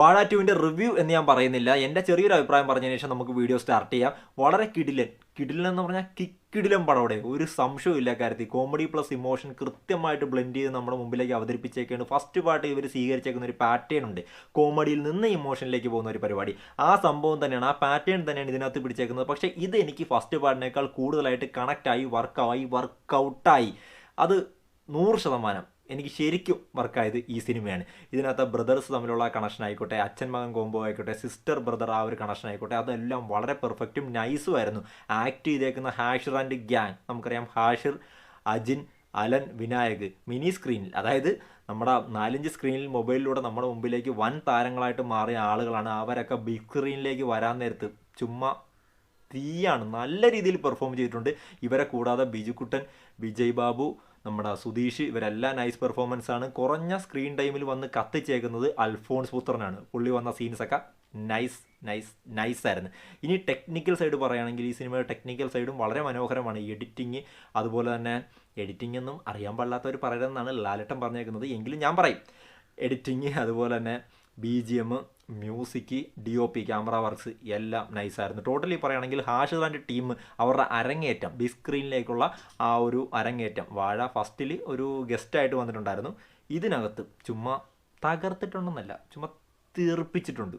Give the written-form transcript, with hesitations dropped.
വാഴ 2ന്റെ റിവ്യൂ എന്ന് ഞാൻ പറയുന്നില്ല. എൻ്റെ ചെറിയൊരു അഭിപ്രായം പറഞ്ഞതിന് ശേഷം നമുക്ക് വീഡിയോ സ്റ്റാർട്ട് ചെയ്യാം. വളരെ കിടിലൻ എന്ന് പറഞ്ഞാൽ കിടിലൻ പടവിടെ ഒരു സംശയമില്ല കാര്യത്തിൽ. കോമഡി പ്ലസ് ഇമോഷൻ കൃത്യമായിട്ട് ബ്ലെൻഡ് ചെയ്ത് നമ്മുടെ മുമ്പിലേക്ക് അവതരിപ്പിച്ചേക്കാണ്. ഫസ്റ്റ് പാർട്ട് ഇവർ സ്വീകരിച്ചേക്കുന്ന ഒരു പാറ്റേൺ ഉണ്ട്, കോമഡിയിൽ നിന്ന് ഇമോഷനിലേക്ക് പോകുന്ന ഒരു പരിപാടി. ആ സംഭവം തന്നെയാണ്, ആ പാറ്റേൺ തന്നെയാണ് ഇതിനകത്ത് പിടിച്ചേക്കുന്നത്. പക്ഷേ ഇത് എനിക്ക് ഫസ്റ്റ് പാർട്ടിനേക്കാൾ കൂടുതലായിട്ട് കണക്റ്റായി, വർക്കൗട്ടായി. അത് 100% എനിക്ക് ശരിക്കും വർക്കായത് ഈ സിനിമയാണ്. ഇതിനകത്ത് ബ്രദേഴ്സ് തമ്മിലുള്ള കണക്ഷൻ ആയിക്കോട്ടെ, അച്ഛൻ മകൻ കോംബോ ആയിക്കോട്ടെ, സിസ്റ്റർ ബ്രദർ ആ ഒരു കണക്ഷൻ ആയിക്കോട്ടെ, അതെല്ലാം വളരെ പെർഫെക്റ്റും നൈസും ആയിരുന്നു. ആക്ട് ചെയ്തേക്കുന്ന ഹാഷിർ ആൻഡ് ഗ്യാങ്, നമുക്കറിയാം ഹാഷിർ, അജിൻ, അലൻ, വിനായക് മിനി സ്ക്രീനിൽ, അതായത് നമ്മുടെ 4-5 സ്ക്രീനിൽ മൊബൈലിലൂടെ നമ്മുടെ മുമ്പിലേക്ക് വൻ താരങ്ങളായിട്ട് മാറിയ ആളുകളാണ്. അവരൊക്കെ ബിഗ് സ്ക്രീനിലേക്ക് വരാൻ നേരത്ത് ചുമ്മാ തീയാണ്, നല്ല രീതിയിൽ പെർഫോം ചെയ്തിട്ടുണ്ട്. ഇവരെ കൂടാതെ ബിജുക്കുട്ടൻ, വിജയ് ബാബു, നമ്മുടെ സുധീഷ്, ഇവരെല്ലാം നൈസ് പെർഫോമൻസ് ആണ്. കുറഞ്ഞ സ്ക്രീൻ ടൈമിൽ വന്ന് കത്തിച്ചേക്കുന്നത് അൽഫോൺസ് പുത്രനാണ്. പുള്ളി വന്ന സീൻസൊക്കെ നൈസായിരുന്നു. ഇനി ടെക്നിക്കൽ സൈഡ് പറയുകയാണെങ്കിൽ ഈ സിനിമയുടെ ടെക്നിക്കൽ സൈഡും വളരെ മനോഹരമാണ്. എഡിറ്റിങ്, അതുപോലെ തന്നെ എഡിറ്റിംഗ് ഒന്നും അറിയാൻ പാടില്ലാത്തവർ പറയരുതെന്നാണ് ലാലേട്ടൻ പറഞ്ഞേക്കുന്നത്, എങ്കിലും ഞാൻ പറയും. എഡിറ്റിങ്, അതുപോലെ തന്നെ BGM, music, DOP, camera works എല്ലാം നൈസായിരുന്നു. ടോട്ടലി പറയുകയാണെങ്കിൽ ഹാഷിർ ആൻഡ് ടീം അവരുടെ അരങ്ങേറ്റം, ബിഗ് സ്ക്രീനിലേക്കുള്ള ആ ഒരു അരങ്ങേറ്റം, വാഴ ഫസ്റ്റിൽ ഒരു ഗസ്റ്റായിട്ട് വന്നിട്ടുണ്ടായിരുന്നു, ഇതിനകത്ത് ചുമ്മാ തകർത്തിട്ടുണ്ടെന്നല്ല, ചുമ്മാ തീർപ്പിച്ചിട്ടുണ്ട്.